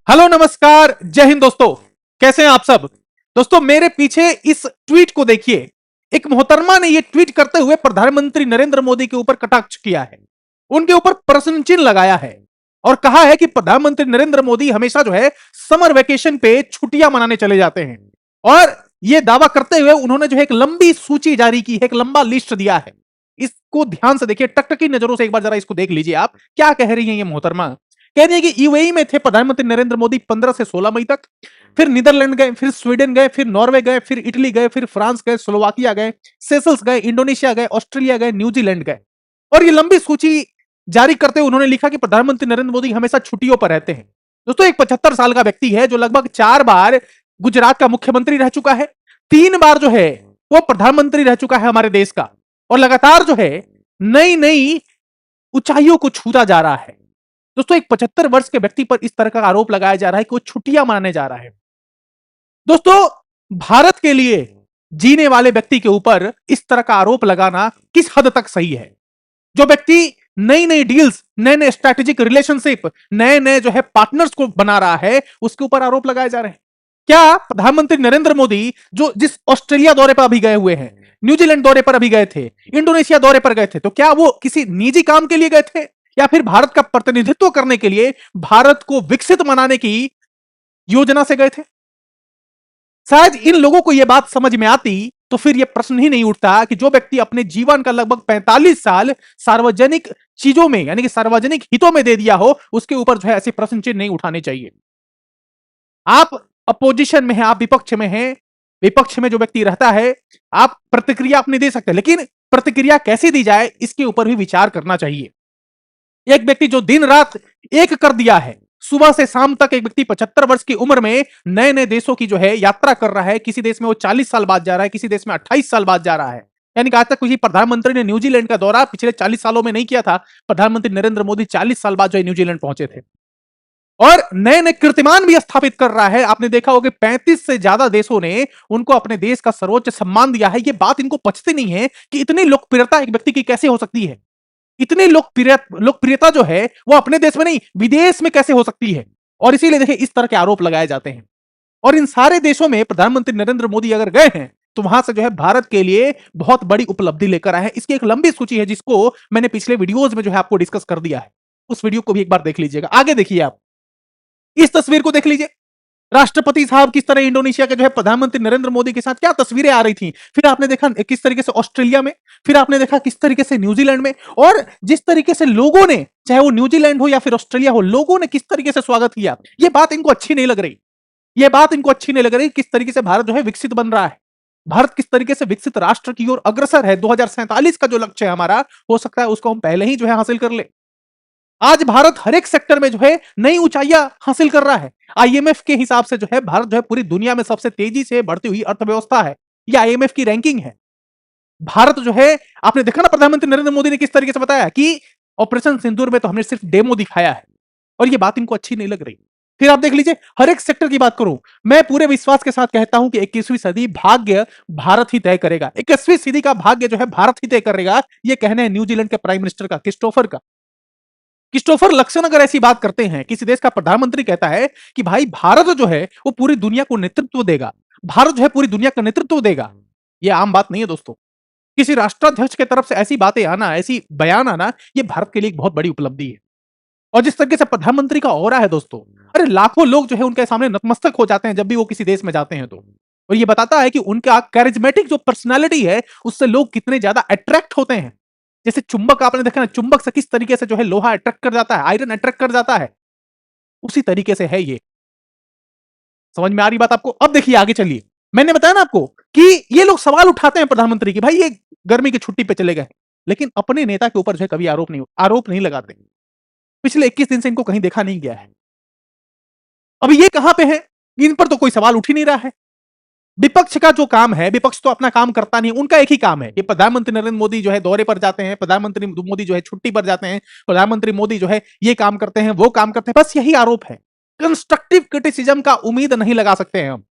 Hello नमस्कार जय हिंद दोस्तों। कैसे हैं आप सब। दोस्तों मेरे पीछे इस ट्वीट को देखिए। एक मोहतरमा ने यह ट्वीट करते हुए प्रधानमंत्री नरेंद्र मोदी के ऊपर कटाक्ष किया है, उनके ऊपर प्रश्न चिन्ह लगाया है और कहा है कि प्रधानमंत्री नरेंद्र मोदी हमेशा जो है समर वेकेशन पे छुट्टियां मनाने चले जाते हैं। और यह दावा करते हुए उन्होंने जो है एक लंबी सूची जारी की है, एक लंबा लिस्ट दिया है। इसको ध्यान से देखिए, टकटकी नजरों से एक बार जरा इसको देख लीजिए आप क्या कह रही हैं ये मोहतरमा। कह रही है कि यूएई में थे प्रधानमंत्री नरेंद्र मोदी 15 से 16 मई तक, फिर नीदरलैंड गए, फिर स्वीडन गए, फिर नॉर्वे गए, फिर इटली गए, फिर फ्रांस गए, स्लोवाकिया गए, सेशल्स गए, इंडोनेशिया गए, ऑस्ट्रेलिया गए, न्यूजीलैंड गए। और ये लंबी सूची जारी करते हुए उन्होंने लिखा कि प्रधानमंत्री नरेंद्र मोदी हमेशा छुट्टियों पर रहते हैं। दोस्तों एक 75 साल का व्यक्ति है जो लगभग 4 बार गुजरात का मुख्यमंत्री रह चुका है, 3 बार जो है वो प्रधानमंत्री रह चुका है हमारे देश का, और लगातार जो है नई नई ऊंचाइयों को छूता जा रहा है। दोस्तों एक 75 वर्ष के व्यक्ति पर इस तरह का आरोप लगाया जा रहा है कि वो छुट्टियां मनाने जा रहा है। दोस्तों भारत के लिए जीने वाले व्यक्ति के ऊपर इस तरह का आरोप लगाना किस हद तक सही है। जो व्यक्ति नई नई डील्स, नए नए स्ट्रैटेजिक रिलेशनशिप, नए नए जो है पार्टनर्स को बना रहा है, उसके ऊपर आरोप लगाए जा रहे हैं। क्या प्रधानमंत्री नरेंद्र मोदी जो जिस ऑस्ट्रेलिया दौरे पर अभी गए हुए हैं, न्यूजीलैंड दौरे पर अभी गए थे, इंडोनेशिया दौरे पर गए थे, तो क्या वो किसी निजी काम के लिए गए थे या फिर भारत का प्रतिनिधित्व करने के लिए, भारत को विकसित बनाने की योजना से गए थे। शायद इन लोगों को यह बात समझ में आती तो फिर यह प्रश्न ही नहीं उठता कि जो व्यक्ति अपने जीवन का लगभग 45 साल सार्वजनिक चीजों में यानी कि सार्वजनिक हितों में दे दिया हो, उसके ऊपर जो है ऐसे प्रश्न चिन्ह नहीं उठाने चाहिए। आप अपोजिशन में हैं, आप विपक्ष में हैं, विपक्ष में जो व्यक्ति रहता है आप प्रतिक्रिया अपनी दे सकते हैं, लेकिन प्रतिक्रिया कैसे दी जाए इसके ऊपर भी विचार करना चाहिए। एक व्यक्ति जो दिन रात एक कर दिया है, सुबह से शाम तक एक व्यक्ति 75 वर्ष की उम्र में नए नए देशों की जो है यात्रा कर रहा है। किसी देश में वो 40 साल बाद जा रहा है, किसी देश में 28 साल बाद जा रहा है। यानी कि आज तक किसी प्रधानमंत्री ने न्यूजीलैंड का दौरा पिछले 40 सालों में नहीं किया था। प्रधानमंत्री नरेंद्र मोदी 40 साल बाद जो है न्यूजीलैंड पहुंचे थे और नए नए कीर्तिमान भी स्थापित कर रहा है। आपने देखा होगा 35 से ज्यादा देशों ने उनको अपने देश का सर्वोच्च सम्मान दिया है। ये बात इनको पचती नहीं है कि इतनी लोकप्रियता एक व्यक्ति की कैसे हो सकती है। इतनी लोकप्रियता जो है वो अपने देश में नहीं विदेश में कैसे हो सकती है। और इसीलिए देखिए इस तरह के आरोप लगाए जाते हैं। और इन सारे देशों में प्रधानमंत्री नरेंद्र मोदी अगर गए हैं तो वहां से जो है भारत के लिए बहुत बड़ी उपलब्धि लेकर आए हैं। इसकी एक लंबी सूची है जिसको मैंने पिछले वीडियोस में जो है आपको डिस्कस कर दिया है। उस वीडियो को भी एक बार देख लीजिएगा। आगे देखिए, आप इस तस्वीर को देख लीजिए। राष्ट्रपति साहब किस तरह इंडोनेशिया के जो है प्रधानमंत्री नरेंद्र मोदी के साथ क्या तस्वीरें आ रही थी। फिर आपने देखा किस तरीके से ऑस्ट्रेलिया में, फिर आपने देखा किस तरीके से न्यूजीलैंड में, और जिस तरीके से लोगों ने, चाहे वो न्यूजीलैंड हो या फिर ऑस्ट्रेलिया हो, लोगों ने किस तरीके से स्वागत किया। ये बात इनको अच्छी नहीं लग रही। ये बात इनको अच्छी नहीं लग रही किस तरीके से भारत जो है विकसित बन रहा है। भारत किस तरीके से विकसित राष्ट्र की ओर अग्रसर है। 2047 का जो लक्ष्य है हमारा, हो सकता है उसको हम पहले ही जो है हासिल कर ले। आज भारत हर एक सेक्टर में जो है नई ऊंचाइयां हासिल कर रहा है। आईएमएफ के हिसाब से जो है भारत जो है पूरी दुनिया में सबसे तेजी से बढ़ती हुई अर्थव्यवस्था है। ये आईएमएफ की रैंकिंग है। भारत जो है, आपने देखा ना प्रधानमंत्री नरेंद्र मोदी ने किस तरीके से बताया कि ऑपरेशन सिंदूर में तो हमने सिर्फ डेमो दिखाया है, और ये बात इनको अच्छी नहीं लग रही। फिर आप देख लीजिए, हर एक सेक्टर की बात करूं, मैं पूरे विश्वास के साथ कहता हूं कि 21वीं सदी भाग्य भारत ही तय करेगा। 21वीं सदी का भाग्य जो है भारत ही तय करेगा। ये कहना है न्यूजीलैंड के प्राइम मिनिस्टर का, क्रिस्टोफर का। क्रिस्टोफर लक्सन अगर ऐसी बात करते हैं, किसी देश का प्रधानमंत्री कहता है कि भाई भारत जो है वो पूरी दुनिया को नेतृत्व देगा, भारत जो है पूरी दुनिया का नेतृत्व देगा, ये आम बात नहीं है दोस्तों। किसी राष्ट्राध्यक्ष की तरफ से ऐसी बातें आना, ऐसी बयान आना, ये भारत के लिए एक बहुत बड़ी उपलब्धि है। और जिस तरीके से प्रधानमंत्री का ऑरा है दोस्तों, अरे लाखों लोग जो है उनके सामने नतमस्तक हो जाते हैं जब भी वो किसी देश में जाते हैं तो। और ये बताता है कि उनका कैरिज्मेटिक जो पर्सनालिटी है उससे लोग कितने ज्यादा अट्रैक्ट होते हैं। जैसे चुंबक, आपने देखा ना चुंबक से किस तरीके से जो है लोहा अट्रैक्ट कर जाता है, आयरन अट्रैक्ट कर जाता है, उसी तरीके से है ये। समझ में आ रही बात आपको। अब देखिए आगे चलिए, मैंने बताया ना आपको कि ये लोग सवाल उठाते हैं प्रधानमंत्री की, भाई ये गर्मी की छुट्टी पे चले गए, लेकिन अपने नेता के ऊपर जो है कभी आरोप नहीं लगाते। पिछले 21 दिन से इनको कहीं देखा नहीं गया है। अब ये कहां पे है, इन पर तो कोई सवाल उठ ही नहीं रहा है। विपक्ष का जो काम है, विपक्ष तो अपना काम करता नहीं, उनका एक ही काम है कि प्रधानमंत्री नरेंद्र मोदी जो है दौरे पर जाते हैं, प्रधानमंत्री मोदी जो है छुट्टी पर जाते हैं, प्रधानमंत्री मोदी जो है ये काम करते हैं, वो काम करते हैं, बस यही आरोप है। कंस्ट्रक्टिव क्रिटिसिज्म का उम्मीद नहीं लगा सकते हैं हम।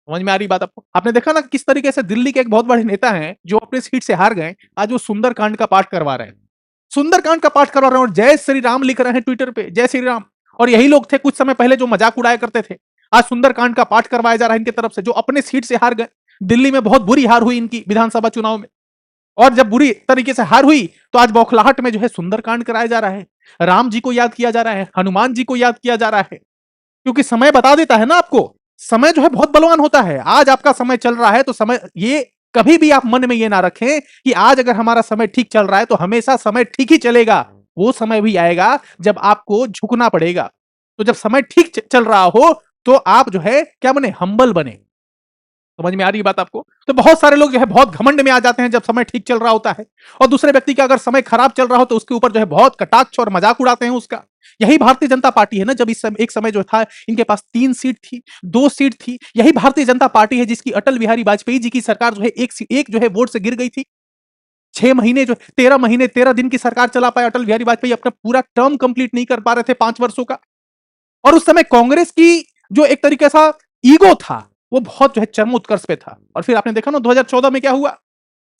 समझ में आ रही बात आपको। आपने देखा ना किस तरीके से दिल्ली के एक बहुत बड़े नेता हैं जो अपने सीट से हार गए, आज वो सुंदरकांड का पाठ करवा रहे हैं। सुंदरकांड का पाठ करवा रहे हैं और जय श्री राम लिख रहे हैं ट्विटर पे, जय श्री राम। और यही लोग थे कुछ समय पहले जो मजाक उड़ाया करते थे। आज सुंदरकांड का पाठ करवाया जा रहा है इनके तरफ से, जो अपने सीट से हार गए। दिल्ली में बहुत बुरी हार हुई इनकी विधानसभा चुनाव में, और जब बुरी तरीके से हार हुई तो आज बौखलाहट में जो है सुंदरकांड कराया जा रहा है, राम जी को याद किया जा रहा है, हनुमान जी को याद किया जा रहा है। क्योंकि समय बता देता है ना आपको, समय जो है बहुत बलवान होता है। आज आपका समय चल रहा है तो समय, ये कभी भी आप मन में ये ना रखें कि आज अगर हमारा समय ठीक चल रहा है तो हमेशा समय ठीक ही चलेगा। वो समय भी आएगा जब आपको झुकना पड़ेगा। तो जब समय ठीक चल रहा हो तो आप जो है क्या बने, हम्बल बने। समझ में आ रही है बात आपको? तो बहुत सारे लोग जो है बहुत घमंड में आ जाते हैं जब समय ठीक चल रहा होता है, और दूसरे व्यक्ति का अगर समय खराब चल रहा हो तो उसके ऊपर जो है बहुत कटाक्ष और मजाक उड़ाते हैं उसका। यही भारतीय जनता पार्टी है ना, जब एक समय जो था इनके पास 3 सीट थी, 2 सीट थी। यही भारतीय जनता पार्टी है जिसकी अटल बिहारी वाजपेयी जी की सरकार जो है एक जो है वोट से गिर गई थी। 6 महीने जो 13 महीने 13 दिन की सरकार चला पाए अटल बिहारी वाजपेयी, अपना पूरा टर्म कंप्लीट नहीं कर पा रहे थे 5 वर्षों का। और उस समय कांग्रेस की जो एक तरीके सा ईगो था वो बहुत जो है चरम उत्कर्ष पे था। और फिर आपने देखा ना 2014 में क्या हुआ,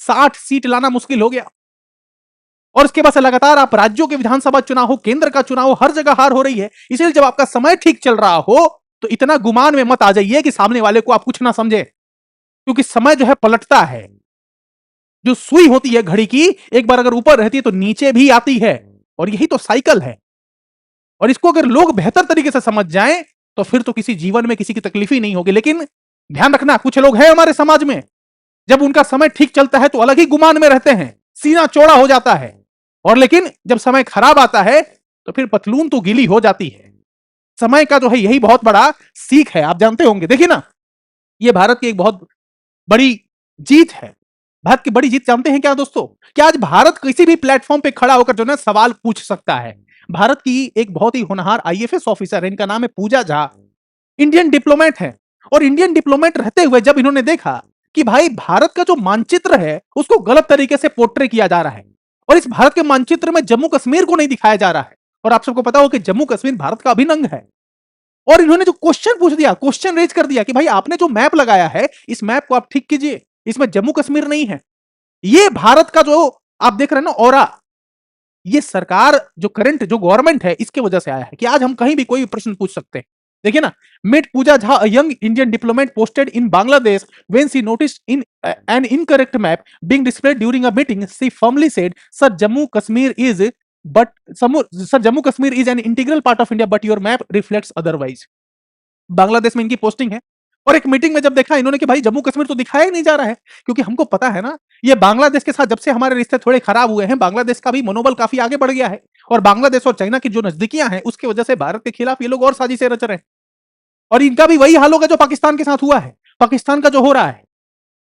60 सीट लाना मुश्किल हो गया। और उसके बाद से लगातार आप राज्यों के विधानसभा चुनाव हो, केंद्र का चुनाव हो, हर जगह हार हो रही है। इसलिए जब आपका समय ठीक चल रहा हो तो इतना गुमान में मत आ जाइए कि सामने वाले को आप कुछ ना समझे, क्योंकि समय जो है पलटता है। जो सुई होती है घड़ी की, एक बार अगर ऊपर रहती है तो नीचे भी आती है, और यही तो साइकिल है। और इसको अगर लोग बेहतर तरीके से समझ जाएं तो फिर तो किसी जीवन में किसी की तकलीफ ही नहीं होगी। लेकिन ध्यान रखना, कुछ लोग हैं हमारे समाज में, जब उनका समय ठीक चलता है तो अलग ही गुमान में रहते हैं, सीना चौड़ा हो जाता है, और लेकिन जब समय खराब आता है तो फिर पतलून तो गीली हो जाती है। समय का जो है यही बहुत बड़ा सीख है, आप जानते होंगे। देखिए ना, ये भारत की एक बहुत बड़ी जीत है। भारत की बड़ी जीत जानते हैं क्या दोस्तों? कि आज भारत किसी भी प्लेटफॉर्म पे खड़ा होकर जो है सवाल पूछ सकता है। भारत की एक बहुत ही होनहार आईएफएस ऑफिसर है, इनका नाम है पूजा झा, इंडियन डिप्लोमेट है। और इंडियन डिप्लोमेट रहते हुए जब इन्होंने देखा कि भाई भारत का जो मानचित्र है उसको गलत तरीके से पोर्ट्रे किया जा रहा है, और इस भारत के मानचित्र में जम्मू कश्मीर को नहीं दिखाया जा रहा है, और आप सबको पता हो कि जम्मू कश्मीर भारत का अभिन्न अंग है। और इन्होंने जो क्वेश्चन पूछ दिया, क्वेश्चन रेज कर दिया कि भाई आपने जो मैप लगाया है इस मैप को आप ठीक कीजिए, इसमें जम्मू कश्मीर नहीं है। ये भारत का जो आप देख रहे हैं ना ऑरा, ये सरकार जो करंट जो गवर्नमेंट है इसके वजह से आया है कि आज हम कहीं भी कोई भी प्रश्न पूछ सकते हैं। देखिए ना, meet Pooja Jha, a young Indian diplomat posted in Bangladesh when she noticed in an incorrect map being displayed during a meeting, she firmly said sir Jammu Kashmir is but sir Jammu Kashmir is an integral part of India but your map reflects otherwise. Bangladesh में इनकी posting है, और एक meeting में जब देखा इन्होंने कि भाई जम्मू कश्मीर तो दिखाया ही नहीं जा रहा है, क्योंकि हमको पता है ना ये बांग्लादेश के साथ जब से हमारे रिश्ते थोड़े खराब हुए हैं, बांग्लादेश का भी मनोबल काफी आगे बढ़ गया है, और बांग्लादेश और चाइना की जो नजदीकियां हैं उसकी वजह से भारत के खिलाफ ये लोग और साजिशें रच रहे हैं। और इनका भी वही हाल होगा जो पाकिस्तान के साथ हुआ है, पाकिस्तान का जो हो रहा है।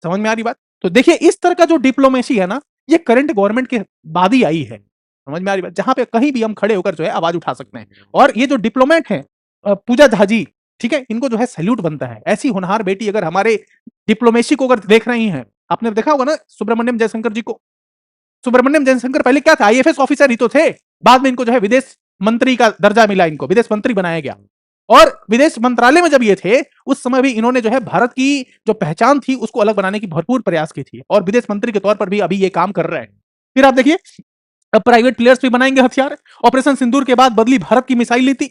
समझ में आ रही बात? तो देखिए इस तरह का जो डिप्लोमेसी है ना, ये करंट गवर्नमेंट के बाद ही आई है। समझ में आ रही बात? जहां पे कहीं भी हम खड़े होकर जो है आवाज उठा सकते हैं। और ये जो डिप्लोमेट है पूजा झा जी, ठीक है, इनको जो है सैल्यूट बनता है। ऐसी होनहार बेटी अगर हमारे डिप्लोमेसी को अगर देख रही हैं, आपने देखा होगा ना सुब्रमण्यम जयशंकर जी को। सुब्रमण्यम जयशंकर पहले क्या था, आईएफएस ऑफिसर ही तो थे, बाद में इनको जो है विदेश मंत्री का दर्जा मिला, इनको विदेश मंत्री बनाया गया। और विदेश मंत्रालय में जब ये थे उस समय भी इन्होंने जो है भारत की जो पहचान थी उसको अलग बनाने की भरपूर प्रयास की थी, और विदेश मंत्री के तौर पर भी अभी ये काम कर रहे हैं। फिर आप देखिए, अब प्राइवेट प्लेयर्स भी बनाएंगे हथियार। ऑपरेशन सिंदूर के बाद बदली भारत की मिसाइल नीति।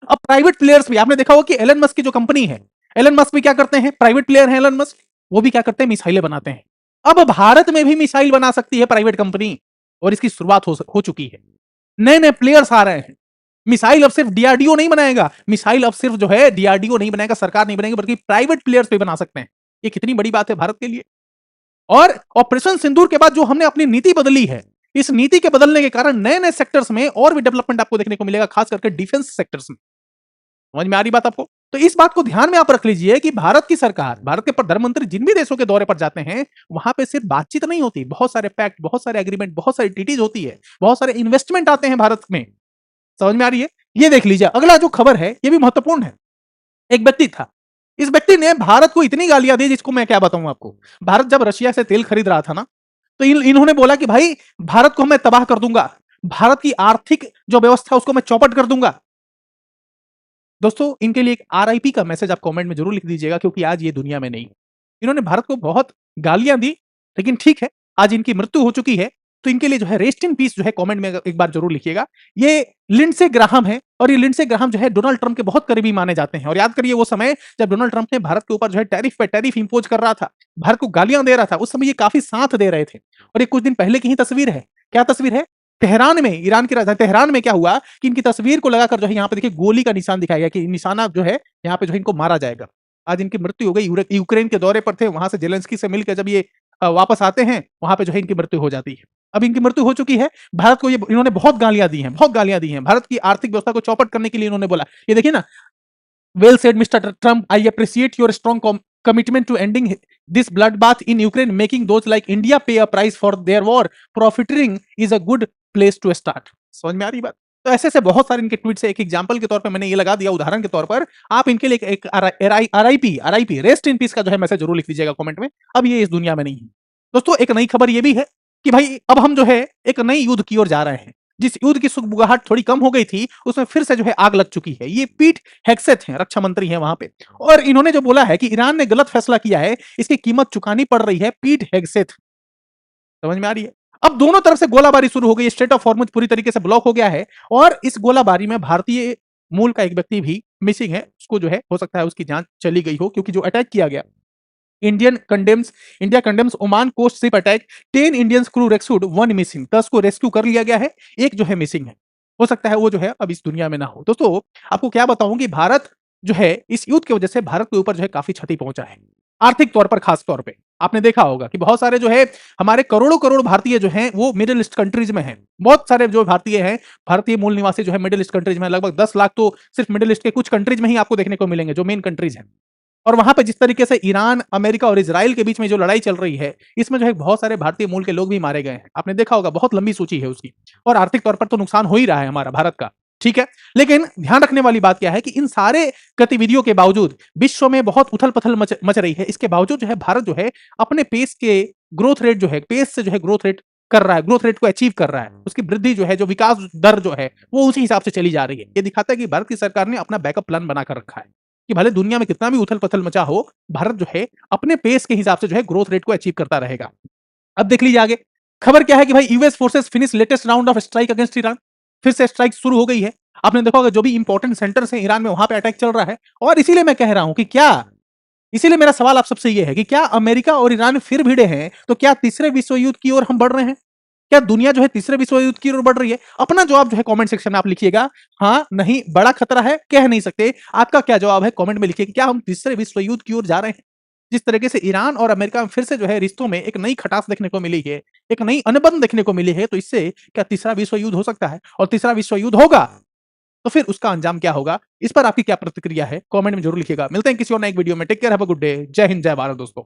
अब प्राइवेट प्लेयर्स भी, आपने देखा होगा कि एलन मस्क की जो कंपनी है, एलन मस्क भी क्या करते हैं, प्राइवेट प्लेयर है एलन मस्क, वो भी क्या करते हैं, मिसाइलें बनाते हैं। अब भारत में भी मिसाइल बना सकती है प्राइवेट कंपनी, और इसकी शुरुआत हो चुकी है। नए नए प्लेयर्स आ रहे हैं। मिसाइल अब सिर्फ डीआरडीओ नहीं बनाएगा, मिसाइल अब सिर्फ जो है डीआरडीओ नहीं बनाएगा, सरकार नहीं बनाएगी, बल्कि प्राइवेट प्लेयर्स भी बना सकते हैं। ये कितनी बड़ी बात है भारत के लिए। और ऑपरेशन सिंदूर के बाद जो हमने अपनी नीति बदली है, इस नीति के बदलने के कारण नए नए सेक्टर्स में और भी डेवलपमेंट आपको देखने को मिलेगा, खास करके डिफेंस सेक्टर्स में। समझ में आ रही बात आपको? तो इस बात को ध्यान में आप रख लीजिए कि भारत की सरकार, भारत के प्रधानमंत्री जिन भी देशों के दौरे पर जाते हैं वहां पे सिर्फ बातचीत नहीं होती, बहुत सारे पैक्ट, बहुत सारे एग्रीमेंट, बहुत सारी ट्रीटीज होती है, बहुत सारे इन्वेस्टमेंट आते हैं भारत में। समझ में आ रही है? ये देख लीजिए, अगला जो खबर है ये भी महत्वपूर्ण है। एक व्यक्ति था, इस व्यक्ति ने भारत को इतनी गालियां दी जिसको मैं क्या बताऊं आपको। भारत जब रशिया से तेल खरीद रहा था ना, तो इन्होंने बोला कि भाई भारत को मैं तबाह कर दूंगा, भारत की आर्थिक जो व्यवस्था उसको मैं चौपट कर दूंगा। दोस्तों इनके लिए एक आरआईपी का मैसेज आप कमेंट में जरूर लिख दीजिएगा, क्योंकि आज ये दुनिया में नहीं है। इन्होंने भारत को बहुत गालियां दी, लेकिन ठीक है, आज इनकी मृत्यु हो चुकी है। तो इनके लिए जो है रेस्ट इन पीस जो है कमेंट में एक बार जरूर लिखिएगा। ये लिंडसे ग्राहम है और ये लिंडसे ग्राहम जो है डोनाल्ड ट्रंप के बहुत करीबी माने जाते हैं। और याद करिए वो समय जब डोनाल्ड ट्रंप ने भारत के ऊपर जो है टैरिफ पे टैरिफ इंपोज कर रहा था, भारत को गालियां दे रहा था, उस समय ये काफी साथ दे रहे थे। और ये कुछ दिन पहले की ही तस्वीर है। क्या तस्वीर है? तेहरान में, ईरान की राजधानी तेहरान में क्या हुआ कि इनकी तस्वीर को लगाकर जो है यहाँ पे देखिए गोली का निशान दिखाया गया कि निशाना जो है यहाँ पे जो है इनको मारा जाएगा। आज इनकी मृत्यु हो गई। यूक्रेन के दौरे पर थे, वहां से जेलेंस्की से मिलकर जब ये वापस आते हैं, वहां पे जो है इनकी मृत्यु हो जाती है। अब इनकी मृत्यु हो चुकी है। भारत को ये इन्होंने बहुत गालियां दी हैं, बहुत गालियां दी हैं। भारत की आर्थिक व्यवस्था को चौपट करने के लिए इन्होंने बोला। ये देखिए ना, well said mister Trump, I appreciate your strong commitment to ending this bloodbath in Ukraine, making those like India pay a price for their war. Profiteering is a good place to start. समझ में आ रही बात? तो ऐसे से बहुत सारे इनके ट्वीट से एक एग्जांपल के तौर पे मैंने ये लगा दिया, उदाहरण के तौर पर। आप इनके लिए एक आरआईपी रेस्ट इन पीस का जो है मैसेज जरूर लिख दीजिएगा कमेंट में। अब ये इस दुनिया में नहीं है। दोस्तों एक नई खबर ये भी है कि भाई अब हम जो है एक नई युद्ध की ओर जा रहे हैं। जिस युद्ध की सुगबुगाहट थोड़ी कम हो गई थी, उसमें फिर से जो है आग लग चुकी है। ये पीट हेग्सेथ हैं, रक्षा मंत्री हैं वहां पे, और इन्होंने जो बोला है कि ईरान ने गलत फैसला किया है, इसकी कीमत चुकानी पड़ रही है। पीट हेग्सेथ, समझ में आ रही है? अब दोनों तरफ से गोलाबारी शुरू हो गई। स्ट्रेट ऑफ हॉर्मुज पूरी तरीके से ब्लॉक हो गया है और इस गोलाबारी में भारतीय मूल का एक व्यक्ति भी मिसिंग है। उसको जो है हो सकता है उसकी जांच चली गई हो, क्योंकि जो अटैक किया गया, India condemns Oman coast ship attack, 10 Indians crew rescued, 1 missing. 10 को रेस्क्यू कर लिया गया है, एक जो है मिसिंग है। हो सकता है वो जो है अब इस दुनिया में ना हो। दोस्तों आपको क्या बताऊं कि भारत जो है इस युद्ध की वजह से भारत के ऊपर जो है काफी क्षति पहुंचा है, आर्थिक तौर पर। खास तौर पे आपने देखा होगा कि बहुत सारे जो है हमारे करोड़ों करोड़ भारतीय जो हैं वो मिडिल ईस्ट कंट्रीज में हैं। बहुत सारे जो भारतीय हैं, भारतीय मूल निवासी जो है मिडिल ईस्ट कंट्रीज में, लगभग 10 लाख तो सिर्फ मिडिल ईस्ट के कुछ कंट्रीज में ही आपको देखने को मिलेंगे, जो मेन कंट्रीज हैं। और वहां पे जिस तरीके से ईरान, अमेरिका और इजराइल के बीच में जो लड़ाई चल रही है, इसमें जो है बहुत सारे भारतीय मूल के लोग भी मारे गए हैं। आपने देखा होगा, बहुत लंबी सूची है उसकी। और आर्थिक तौर पर तो नुकसान हो ही रहा है हमारा भारत का, ठीक है। लेकिन ध्यान रखने वाली बात क्या है कि इन सारे गतिविधियों के बावजूद विश्व में बहुत उथल पथल मच रही है। इसके बावजूद जो है भारत जो है अपने पेस के ग्रोथ रेट जो है, पेस से जो है ग्रोथ रेट कर रहा है, ग्रोथ रेट को अचीव कर रहा है। उसकी वृद्धि जो है, जो विकास दर जो है, वो उसी हिसाब से चली जा रही है। ये दिखाता है कि भारत की सरकार ने अपना बैकअप प्लान बनाकर रखा है कि भले दुनिया में कितना भी उथल पथल मचा हो, भारत जो है अपने पेस के हिसाब से जो है ग्रोथ रेट को अचीव करता रहेगा। अब देख लीजिए आगे खबर क्या है कि भाई US forces finish latest round of strike against Iran. फिर से स्ट्राइक शुरू हो गई है। आपने देखा होगा जो भी इंपॉर्टेंट सेंटर्स हैं ईरान में, वहां पे अटैक चल रहा है। और इसीलिए मैं कह रहा हूं कि क्या, इसीलिए मेरा सवाल आप सबसे यह है कि क्या अमेरिका और ईरान फिर भिड़े हैं? तो क्या तीसरे विश्व युद्ध की ओर हम बढ़ रहे हैं? क्या दुनिया जो है तीसरे विश्व युद्ध की ओर बढ़ रही है? अपना जवाब जो है कमेंट सेक्शन में आप लिखिएगा। हाँ, नहीं, बड़ा खतरा है, कह नहीं सकते। आपका क्या जवाब है कमेंट में लिखिए कि क्या हम तीसरे विश्व युद्ध की ओर जा रहे हैं? जिस तरीके से ईरान और अमेरिका में फिर से जो है रिश्तों में एक नई खटास देखने को मिली है, एक नई अनबन देखने को मिली है, तो इससे क्या तीसरा विश्व युद्ध हो सकता है? और तीसरा विश्व युद्ध होगा तो फिर उसका अंजाम क्या होगा? इस पर आपकी क्या प्रतिक्रिया है? कमेंट में जरूर लिखिएगा। मिलते हैं किसी और नए वीडियो में। Take care, have a good day. जय हिंद, जय भारत दोस्तों।